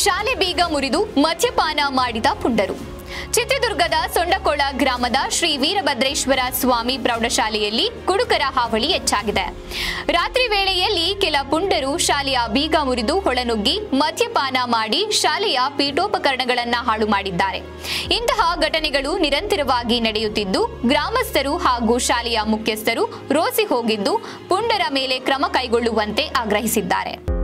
ಶಾಲೆ ಬೀಗ ಮುರಿದು ಮದ್ಯಪಾನ ಮಾಡಿದ ಪುಂಡರು. ಚಿತ್ರದುರ್ಗದ ಸೊಂಡಕೊಳ ಗ್ರಾಮದ ಶ್ರೀ ವೀರಭದ್ರೇಶ್ವರ ಸ್ವಾಮಿ ಪ್ರೌಢಶಾಲೆಯಲ್ಲಿ ಕುಡುಕರ ಹಾವಳಿ ಹೆಚ್ಚಾಗಿದೆ. ರಾತ್ರಿ ವೇಳೆಯಲ್ಲಿ ಕೆಲ ಪುಂಡರು ಶಾಲೆಯ ಬೀಗ ಮುರಿದು ಒಳನುಗ್ಗಿ ಮದ್ಯಪಾನ ಮಾಡಿ ಶಾಲೆಯ ಪೀಠೋಪಕರಣಗಳನ್ನು ಹಾಳು ಮಾಡಿದ್ದಾರೆ. ಇಂತಹ ಘಟನೆಗಳು ನಿರಂತರವಾಗಿ ನಡೆಯುತ್ತಿದ್ದು, ಗ್ರಾಮಸ್ಥರು ಹಾಗೂ ಶಾಲೆಯ ಮುಖ್ಯಸ್ಥರು ರೋಸಿ ಹೋಗಿದ್ದು, ಪುಂಡರ ಮೇಲೆ ಕ್ರಮ ಕೈಗೊಳ್ಳುವಂತೆ ಆಗ್ರಹಿಸಿದ್ದಾರೆ.